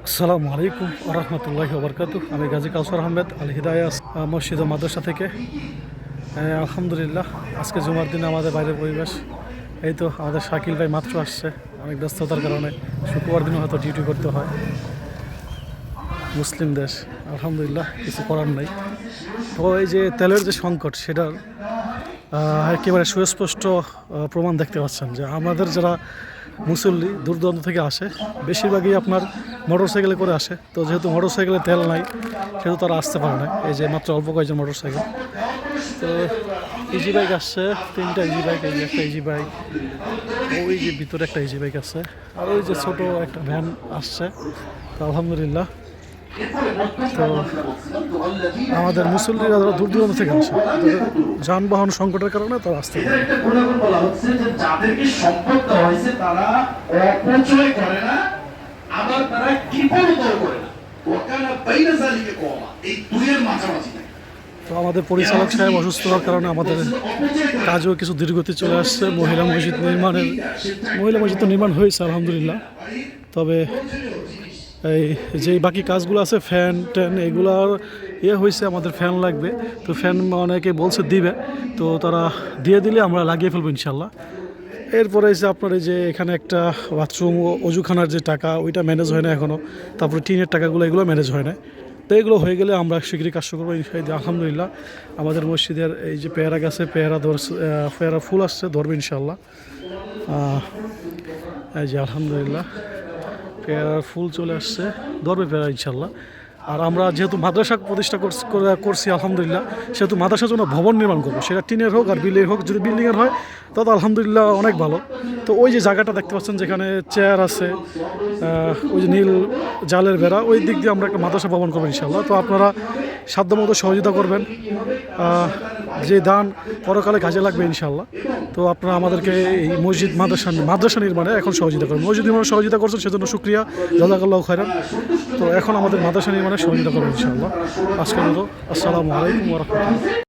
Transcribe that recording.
আসসালামু আলাইকুম রহমতুল্লাহি ওবরকাতুহ। আমি গাজী কাউসার আহমেদ আল হিদায়া মসজিদ ও মাদ্রাসা থেকে। আলহামদুলিল্লাহ, আজকে জুমার দিনে আমাদের বাইরের পরিবেশ। এই তো আমাদের শাকিল ভাই মাত্র আসছে, অনেক ব্যস্ততার কারণে শুক্রবার দিনও হয়তো ডিউটি করতে হয়। মুসলিম দেশ, আলহামদুলিল্লাহ, কিছু করার নাই। তো এই যে তেলের যে সংকট, সেটার একেবারে সুস্পষ্ট প্রমাণ দেখতে পাচ্ছেন যে আমাদের যারা মুসল্লি দূর দূরান্ত থেকে আসে, বেশিরভাগই আপনার মোটর সাইকেলে করে আসে। তো যেহেতু মোটর সাইকেলে তেল নাই, সেহেতু তারা আসতে পারে না। এই যে মাত্র অল্প কয়েকজন মোটর সাইকেল। তো ইজি বাইক আসছে, 3টা ইজি বাইক, এই যে একটা ইজি বাইক, ওই যে ভিতরে একটা ইজি বাইক আছে, আর ওই যে ছোট একটা ভ্যান আসছে। তো আলহামদুলিল্লাহ, তো আমাদের মুসল্লিরা যারা দূর দূরান্ত থেকে আসে, যানবাহন সংকটের কারণে তারা আসতে পারে। বলা হচ্ছে যে যাদেরকে সম্পদ দেওয়া হয়েছে তারা অপচয় করে না, আবার তারা কৃপণতাও করে না। ওয়াকানা বাইনা যালিকা কওমা, এই দুইয়ের মাঝামাঝি থাকে। তো আমাদের পরিচালক সাহেব অসুস্থ হওয়ার কারণে আমাদের কাজেও কিছু ধীরগতি চলে আসছে। মহিলা মসজিদ তো নির্মাণ হয়েছে আলহামদুলিল্লাহ। তবে এই যে বাকি কাজগুলো আছে, ফ্যান ট্যান এগুলার হয়েছে, আমাদের ফ্যান লাগবে। তো ফ্যান অনেকে বলছে দিবে, তো তারা দিয়ে দিলে আমরা লাগিয়ে ফেলবো ইনশাল্লাহ। এরপরে এসে আপনার এই যে এখানে একটা বাথরুম অজুখানার যে টাকা, ওইটা ম্যানেজ হয় না এখনও। তারপরে টিনের টাকাগুলো, এগুলো ম্যানেজ হয় না। তো এগুলো হয়ে গেলে আমরা শীঘ্রই কাজ শুরু করবো আলহামদুলিল্লাহ। আমাদের মসজিদের এই যে পেয়ারা গাছে পেয়ারা ফুল আসছে, ধরবে ইনশাল্লাহ। এই যে আলহামদুলিল্লাহ পেয়ারার ফুল চলে আসছে, ধরবে পেয়ারা ইনশাল্লাহ। আর আমরা যেহেতু মাদ্রাসা প্রতিষ্ঠা করছি আলহামদুলিল্লাহ, সেহেতু মাদ্রাসার জন্য ভবন নির্মাণ করবো, সেটা টিনের হোক আর বিলের হোক। যদি বিল্ডিংয়ের হয় তত আলহামদুলিল্লাহ অনেক ভালো। তো ওই যে জায়গাটা দেখতে পাচ্ছেন, যেখানে চেয়ার আছে, ওই যে নীল জালের বেড়া, ওই দিক দিয়ে আমরা একটা মাদ্রাসা ভবন করবো ইনশাল্লাহ। তো আপনারা সাধ্যমতো সহযোগিতা করবেন, যে দান পরকালে কাজে লাগবে ইনশাল্লাহ। তো আপনারা আমাদেরকে এই মাদ্রাসা নির্মাণে এখন সহযোগিতা করবেন। মসজিদ নির্মাণে সহযোগিতা করছেন, সেজন্য শুকরিয়া, জাযাকাল্লাহু খায়রান। তো এখন আমাদের মাদ্রাসা নির্মাণে সহযোগিতা করবেন ইনশাআল্লাহ। আজকের মতো আসসালামু আলাইকুম ওয়া রাহমাতুল্লাহ।